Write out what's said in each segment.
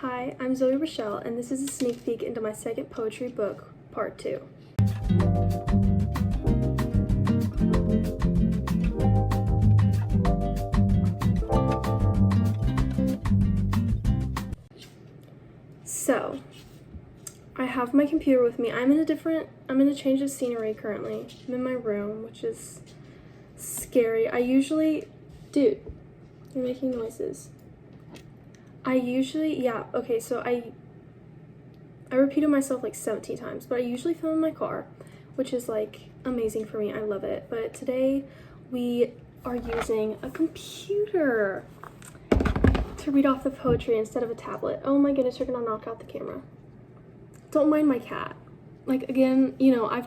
Hi, I'm Zoey Rachelle, and this is a sneak peek into my second poetry book, Part 2. So, I have my computer with me. I'm in a change of scenery currently. I'm in my room, which is scary. Dude, you're making noises. So I repeated myself like 17 times, but I usually film in my car, which is like amazing for me. I love it. But today we are using a computer to read off the poetry instead of a tablet. Oh my goodness, you're gonna knock out the camera. Don't mind my cat. Like, again, I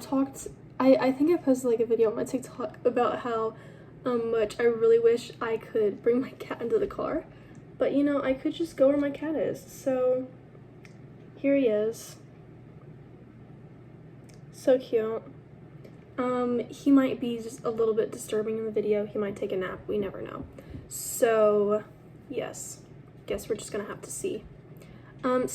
think I posted like a video on my TikTok about how much I really wish I could bring my cat into the car. But, I could just go where my cat is. So, here he is. So cute. He might be just a little bit disturbing in the video. He might take a nap. We never know. So, yes. Guess we're just gonna have to see. I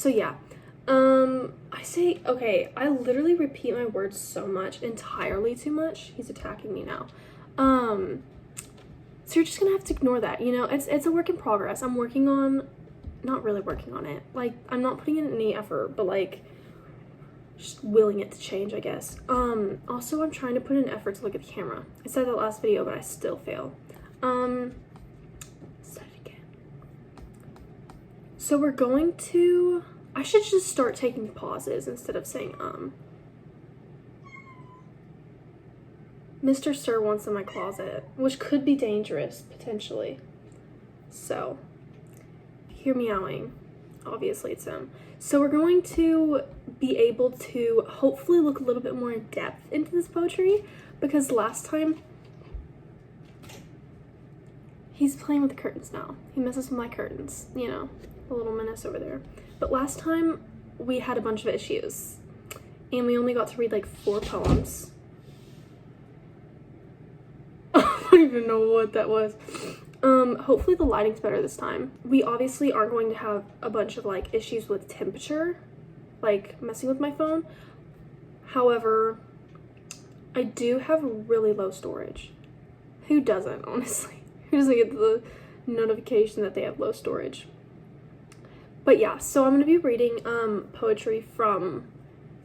literally repeat my words so much, entirely too much. He's attacking me now. So you're just gonna have to ignore that, it's a work in progress. I'm not really working on it. Like, I'm not putting in any effort, but like, just willing it to change, I guess. Also, I'm trying to put in effort to look at the camera. I said that last video, but I still fail. Said it again. So I should just start taking pauses instead of saying, Mr. Sir wants in my closet, which could be dangerous, potentially. So, hear meowing. Obviously, it's him. So we're going to be able to hopefully look a little bit more in depth into this poetry, because last time, he's playing with the curtains now. He messes with my curtains, a little menace over there. But last time, we had a bunch of issues, and we only got to read like 4 poems. I don't even know what that was. Hopefully the lighting's better this time. We obviously aren't going to have a bunch of like issues with temperature, like messing with my phone. However, I do have really low storage. Who doesn't, honestly? Who doesn't get the notification that they have low storage? But yeah, so I'm going to be reading poetry from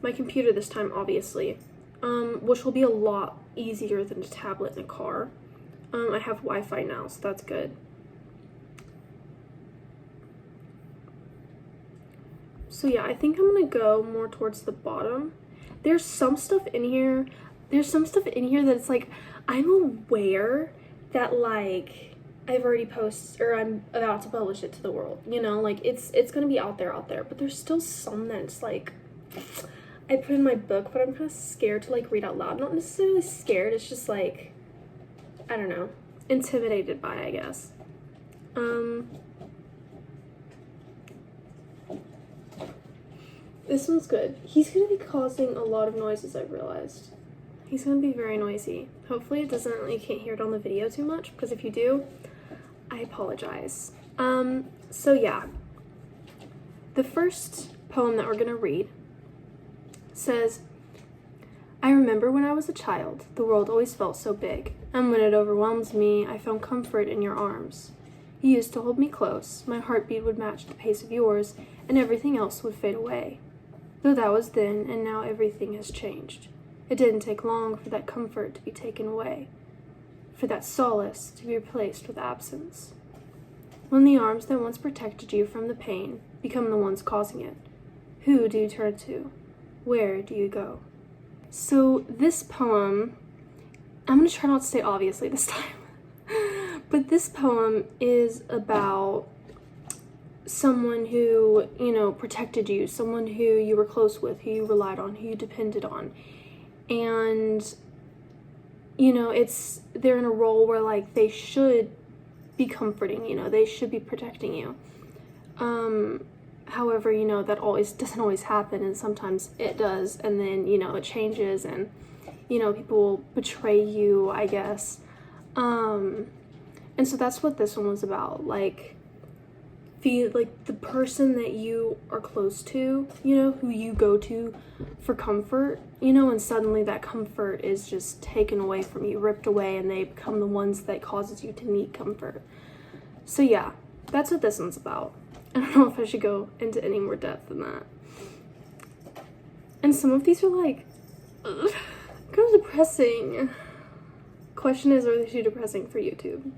my computer this time, obviously, which will be a lot easier than a tablet in a car. I have Wi-Fi now, so that's good. So yeah, I think I'm gonna go more towards the bottom. There's some stuff in here that it's like, I'm aware that like I've already posted, or I'm about to publish it to the world, like it's gonna be out there, but there's still some that's like, I put in my book, but I'm kind of scared to like read out loud. Not necessarily scared, it's just like, I don't know, intimidated by, I guess. This one's good. He's gonna be causing a lot of noises, I've realized. He's gonna be very noisy. Hopefully you can't hear it on the video too much, because if you do, I apologize. So yeah. The first poem that we're gonna read says, I remember when I was a child, the world always felt so big, and when it overwhelmed me, I found comfort in your arms. You used to hold me close, my heartbeat would match the pace of yours, and everything else would fade away. Though that was then, and now everything has changed. It didn't take long for that comfort to be taken away, for that solace to be replaced with absence. When the arms that once protected you from the pain become the ones causing it, who do you turn to? Where do you go? So this poem, I'm going to try not to say obviously this time, but this poem is about someone who, protected you, someone who you were close with, who you relied on, who you depended on. And, they're in a role where like they should be comforting, they should be protecting you. However, that doesn't always happen, and sometimes it does, and then, it changes, and, people will betray you, I guess. And so that's what this one was about, like, feel like the person that you are close to, you know, who you go to for comfort, you know, and suddenly that comfort is just taken away from you, ripped away, and they become the ones that causes you to need comfort. So yeah, that's what this one's about. I don't know if I should go into any more depth than that. And some of these are like, kind of depressing. Question is, are they too depressing for YouTube?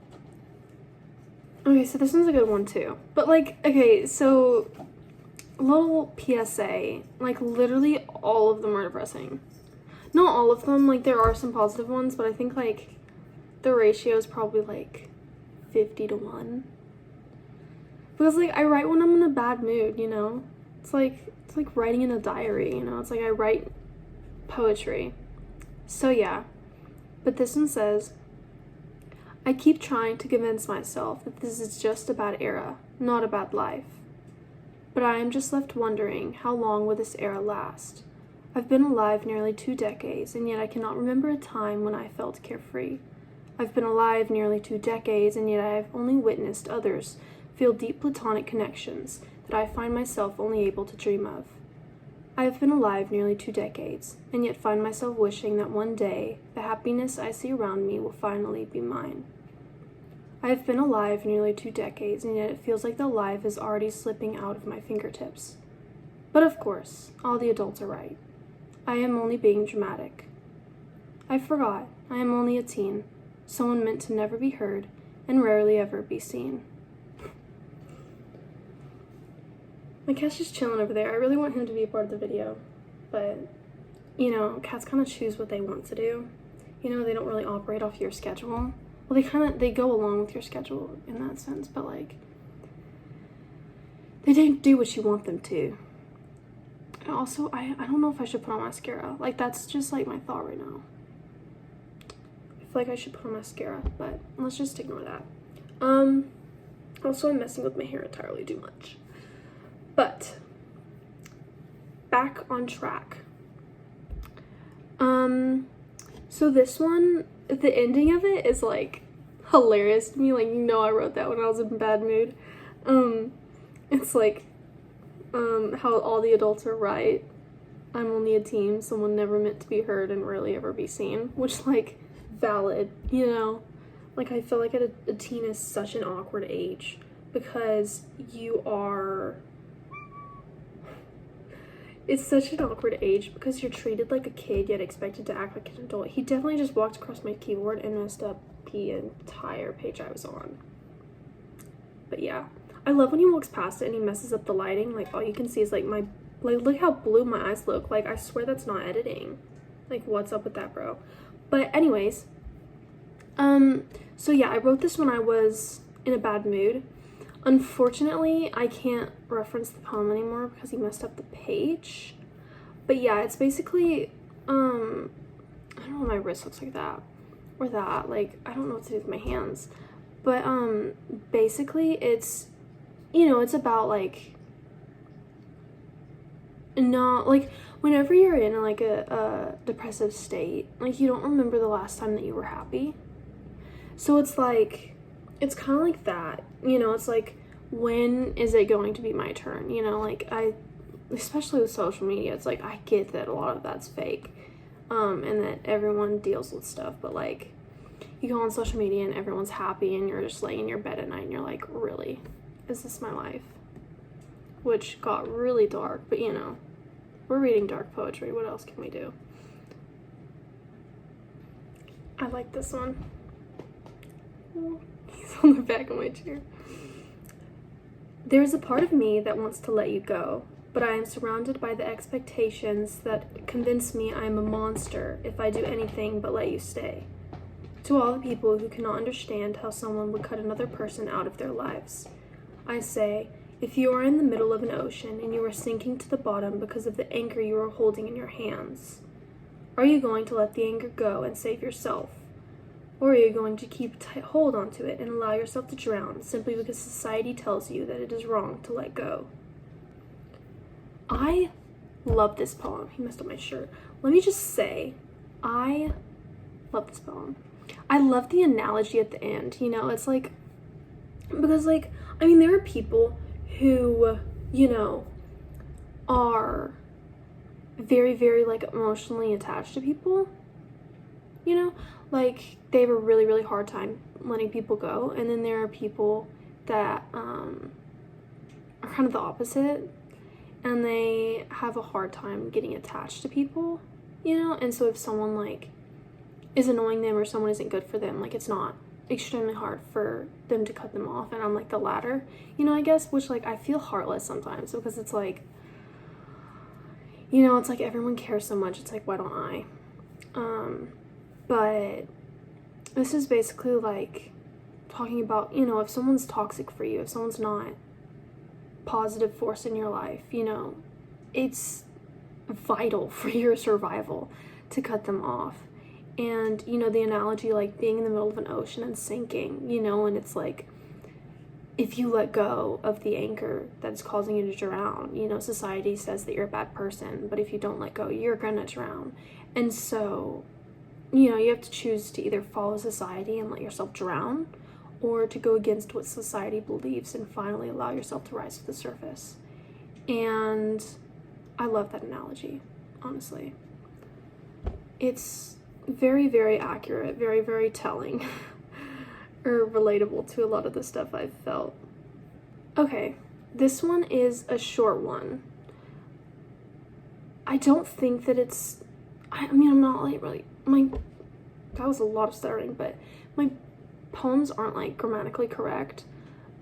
Okay, so this one's a good one too. But like, okay, so little PSA, like literally all of them are depressing. Not all of them, like there are some positive ones, but I think like the ratio is probably like 50-1. Because like I write when I'm in a bad mood, you know? It's like writing in a diary, you know? It's like I write poetry. So yeah. But this one says, I keep trying to convince myself that this is just a bad era, not a bad life. But I am just left wondering, how long will this era last? I've been alive nearly 2 decades, and yet I cannot remember a time when I felt carefree. I've been alive nearly 2 decades, and yet I have only witnessed others feel deep platonic connections that I find myself only able to dream of. I have been alive nearly 2 decades, and yet find myself wishing that one day the happiness I see around me will finally be mine. I have been alive nearly 2 decades, and yet it feels like the life is already slipping out of my fingertips. But of course, all the adults are right. I am only being dramatic. I forgot, I am only a teen, someone meant to never be heard and rarely ever be seen. My cat's just chilling over there. I really want him to be a part of the video, but, you know, cats kind of choose what they want to do. You know, they don't really operate off your schedule. Well, they go along with your schedule in that sense, but, like, they don't do what you want them to. And also, I don't know if I should put on mascara. Like, that's just, like, my thought right now. I feel like I should put on mascara, but let's just ignore that. Also, I'm messing with my hair entirely too much. But, back on track. So this one, the ending of it is, like, hilarious to me. Like, you know I wrote that when I was in a bad mood. It's like, how all the adults are right. I'm only a teen, someone never meant to be heard and rarely ever be seen. Which, like, valid, you know? Like, I feel like a teen is such an awkward age because you are... It's such an awkward age because you're treated like a kid yet expected to act like an adult. He definitely just walked across my keyboard and messed up the entire page I was on. But yeah. I love when he walks past it and he messes up the lighting. Like, all you can see is, like, look how blue my eyes look. Like, I swear that's not editing. Like, what's up with that, bro? But anyways. So yeah, I wrote this when I was in a bad mood. Unfortunately, I can't reference the poem anymore because he messed up the page. But yeah, it's basically, I don't know why my wrist looks like that. Or that, like, I don't know what to do with my hands. But, basically, it's, you know, it's about, like, not, like, whenever you're in, like, a depressive state, like, you don't remember the last time that you were happy. So it's, like, it's kind of like that, you know, it's like, when is it going to be my turn, you know, like, especially with social media, it's like, I get that a lot of that's fake, and that everyone deals with stuff, but, like, you go on social media and everyone's happy and you're just laying in your bed at night and you're like, really, is this my life? Which got really dark, but, you know, we're reading dark poetry, what else can we do? I like this one. He's on the back of my chair. There is a part of me that wants to let you go, but I am surrounded by the expectations that convince me I am a monster if I do anything but let you stay. To all the people who cannot understand how someone would cut another person out of their lives, I say, if you are in the middle of an ocean and you are sinking to the bottom because of the anchor you are holding in your hands, are you going to let the anchor go and save yourself? Or are you going to keep a tight hold onto it and allow yourself to drown simply because society tells you that it is wrong to let go? I love this poem. He messed up my shirt. Let me just say, I love this poem. I love the analogy at the end, you know, it's like, because, like, I mean, there are people who, you know, are very, very, like, emotionally attached to people, you know, like, they have a really, really hard time letting people go. And then there are people that are kind of the opposite, and they have a hard time getting attached to people, you know. And so if someone, like, is annoying them or someone isn't good for them, like, it's not extremely hard for them to cut them off. And I'm, like, the latter, you know, I guess, which, like, I feel heartless sometimes, because it's like, you know, it's like everyone cares so much, it's like, why don't I? But this is basically, like, talking about, you know, if someone's toxic for you, if someone's not positive force in your life, you know, it's vital for your survival to cut them off. And, you know, the analogy, like, being in the middle of an ocean and sinking, you know, and it's like, if you let go of the anchor that's causing you to drown, you know, society says that you're a bad person, but if you don't let go, you're gonna drown. And so, you know, you have to choose to either follow society and let yourself drown, or to go against what society believes and finally allow yourself to rise to the surface. And I love that analogy, honestly. It's very, very accurate, very, very telling, or relatable to a lot of the stuff I've felt. Okay, this one is a short one. I don't think that it's, I mean, I'm not, like, really, that was a lot of stuttering, but my poems aren't, like, grammatically correct,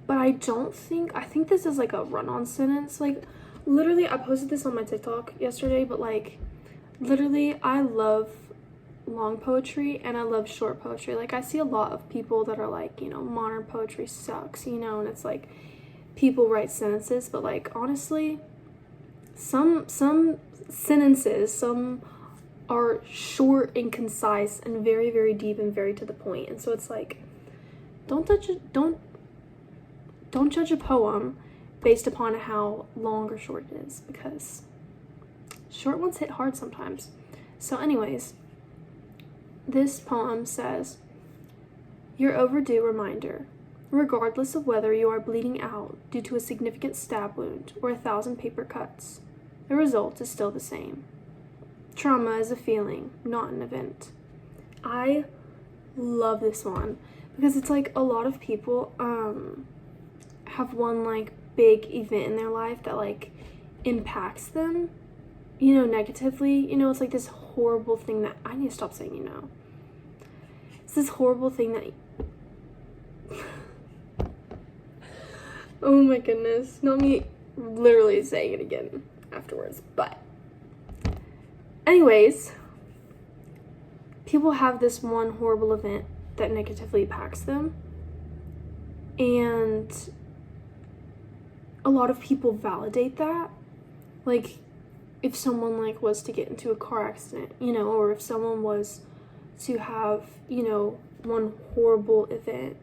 but I think this is, like, a run-on sentence. Like, literally, I posted this on my TikTok yesterday, but, like, literally, I love long poetry and I love short poetry. Like, I see a lot of people that are like, you know, modern poetry sucks, you know, and it's like, people write sentences, but, like, honestly, some sentences, some are short and concise and very, very deep and very to the point. And so it's like, don't judge a poem based upon how long or short it is, because short ones hit hard sometimes. So anyways, this poem says, "Your overdue reminder. Regardless of whether you are bleeding out due to a significant stab wound or 1,000 paper cuts, the result is still the same. Trauma is a feeling, not an event." I love this one because it's like a lot of people have one, like, big event in their life that, like, impacts them, you know, negatively. You know, it's like this horrible thing that, I need to stop saying, you know. It's this horrible thing that, oh my goodness, not me literally saying it again afterwards, but anyways, people have this one horrible event that negatively impacts them, and a lot of people validate that. Like, if someone, like, was to get into a car accident, you know, or if someone was to have, you know, one horrible event,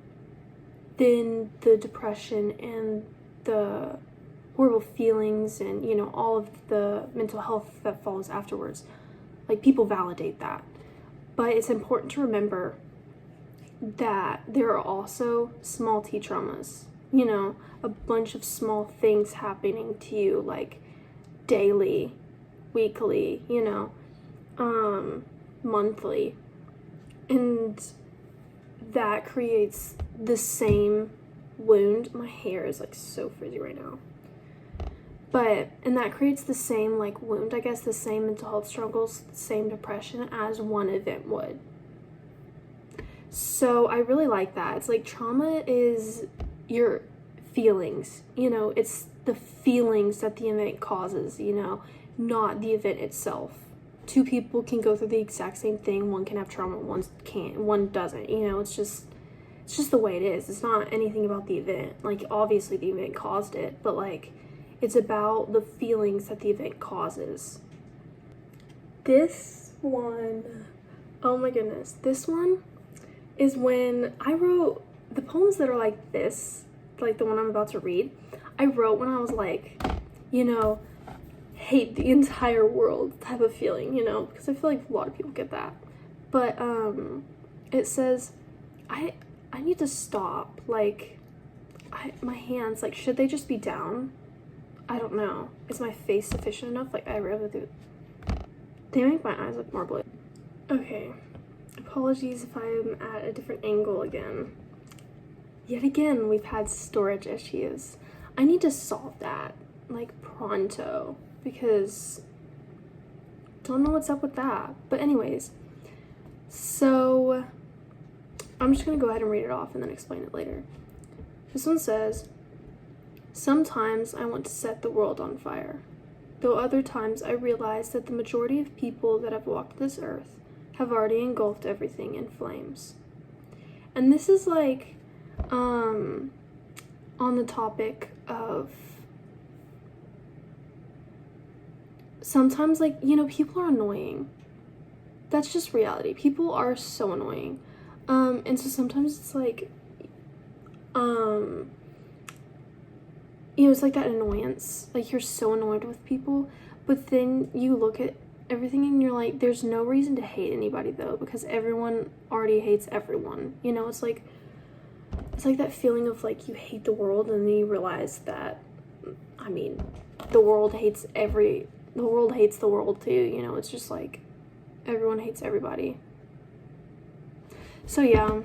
then the depression and the horrible feelings and, you know, all of the mental health that follows afterwards, like, people validate that. But it's important to remember that there are also small t traumas, you know, a bunch of small things happening to you, like, daily, weekly, you know, monthly, and that creates the same wound. My hair is, like, so frizzy right now. And that creates the same, like, wound, I guess, the same mental health struggles, the same depression as one event would. So I really like that. It's like, trauma is your feelings, you know, it's the feelings that the event causes, you know, not the event itself. Two people can go through the exact same thing. One can have trauma, one can't, one doesn't, you know. It's just the way it is. It's not anything about the event. Like, obviously the event caused it, but, like, it's about the feelings that the event causes. This one, oh my goodness, this one is when I wrote the poems that are like this, like the one I'm about to read, I wrote when I was, like, you know, hate the entire world type of feeling, you know, because I feel like a lot of people get that. But it says, I need to stop. Like, my hands, like, should they just be down? I don't know. Is my face sufficient enough? Like, I really do. They make my eyes look more blue. Okay. Apologies if I'm at a different angle again. Yet again, we've had storage issues. I need to solve that, like, pronto, because don't know what's up with that. But anyways, so I'm just gonna go ahead and read it off and then explain it later. This one says, sometimes I want to set the world on fire, though other times I realize that the majority of people that have walked this earth have already engulfed everything in flames. And this is like, on the topic of sometimes, like, you know, people are annoying. That's just reality. People are so annoying. And so sometimes it's like, you know, it's like that annoyance. Like, you're so annoyed with people, but then you look at everything and you're like, there's no reason to hate anybody though, because everyone already hates everyone. You know, it's like that feeling of like you hate the world and then you realize that, I mean, the world hates the world too, you know. It's just like everyone hates everybody. So yeah,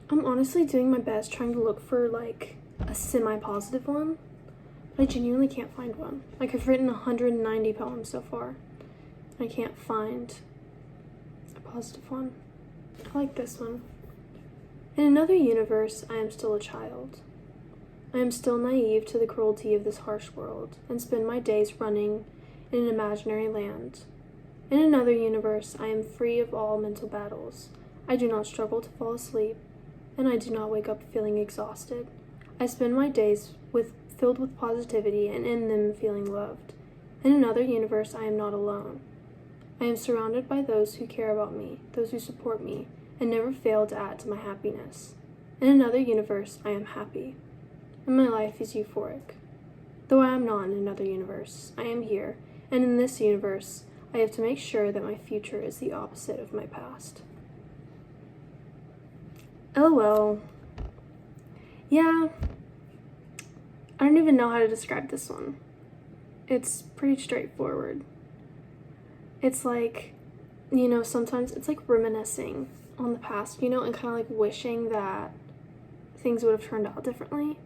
I'm honestly doing my best trying to look for like a semi-positive one, but I genuinely can't find one. Like, I've written 190 poems so far. I can't find a positive one. I like this one. In another universe, I am still a child. I am still naive to the cruelty of this harsh world and spend my days running in an imaginary land. In another universe, I am free of all mental battles. I do not struggle to fall asleep, and I do not wake up feeling exhausted. I spend my days filled with positivity and in them feeling loved. In another universe, I am not alone. I am surrounded by those who care about me, those who support me, and never fail to add to my happiness. In another universe, I am happy, and my life is euphoric. Though I am not in another universe, I am here, and in this universe, I have to make sure that my future is the opposite of my past. LOL. Yeah, I don't even know how to describe this one. It's pretty straightforward. It's like, you know, sometimes it's like reminiscing on the past, you know, and kind of like wishing that things would have turned out differently.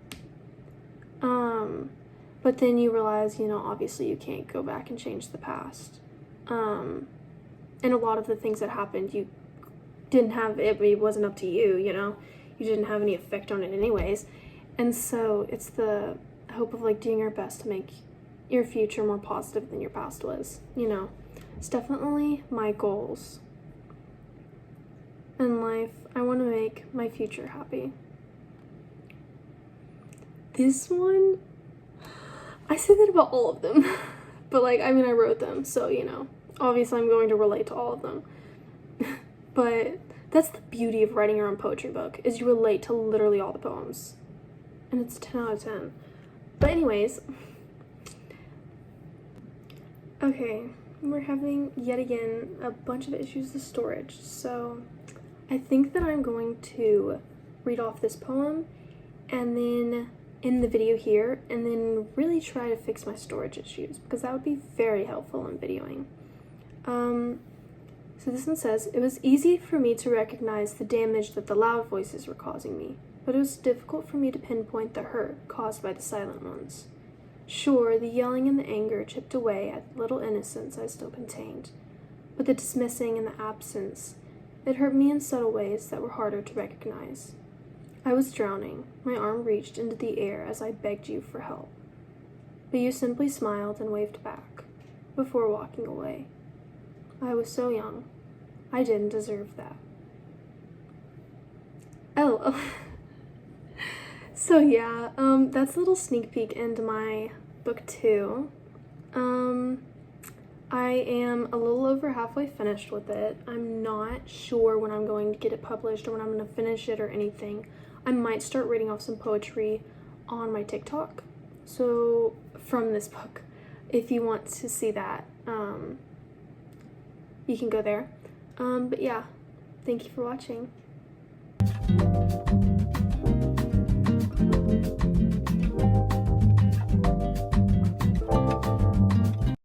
But then you realize, you know, obviously you can't go back and change the past. And a lot of the things that happened, you didn't have, it wasn't up to you, you know, you didn't have any effect on it anyways. And so it's the hope of like doing your best to make your future more positive than your past was, you know. It's definitely my goals in life. I want to make my future happy. This one, I say that about all of them, but like, I mean, I wrote them, so, you know, obviously I'm going to relate to all of them. But that's the beauty of writing your own poetry book, is you relate to literally all the poems. And it's 10 out of 10. But anyways, okay, we're having yet again a bunch of issues with storage, so I think that I'm going to read off this poem and then in the video here, and then really try to fix my storage issues, because that would be very helpful in videoing. So this one says, it was easy for me to recognize the damage that the loud voices were causing me, but it was difficult for me to pinpoint the hurt caused by the silent ones. Sure, the yelling and the anger chipped away at the little innocence I still contained, but the dismissing and the absence, it hurt me in subtle ways that were harder to recognize. I was drowning. My arm reached into the air as I begged you for help, but you simply smiled and waved back before walking away. I was so young. I didn't deserve that. Oh. So yeah, that's a little sneak peek into my book 2. I am a little over halfway finished with it. I'm not sure when I'm going to get it published or when I'm going to finish it or anything. I might start reading off some poetry on my TikTok. So, from this book, if you want to see that, you can go there. But yeah, thank you for watching.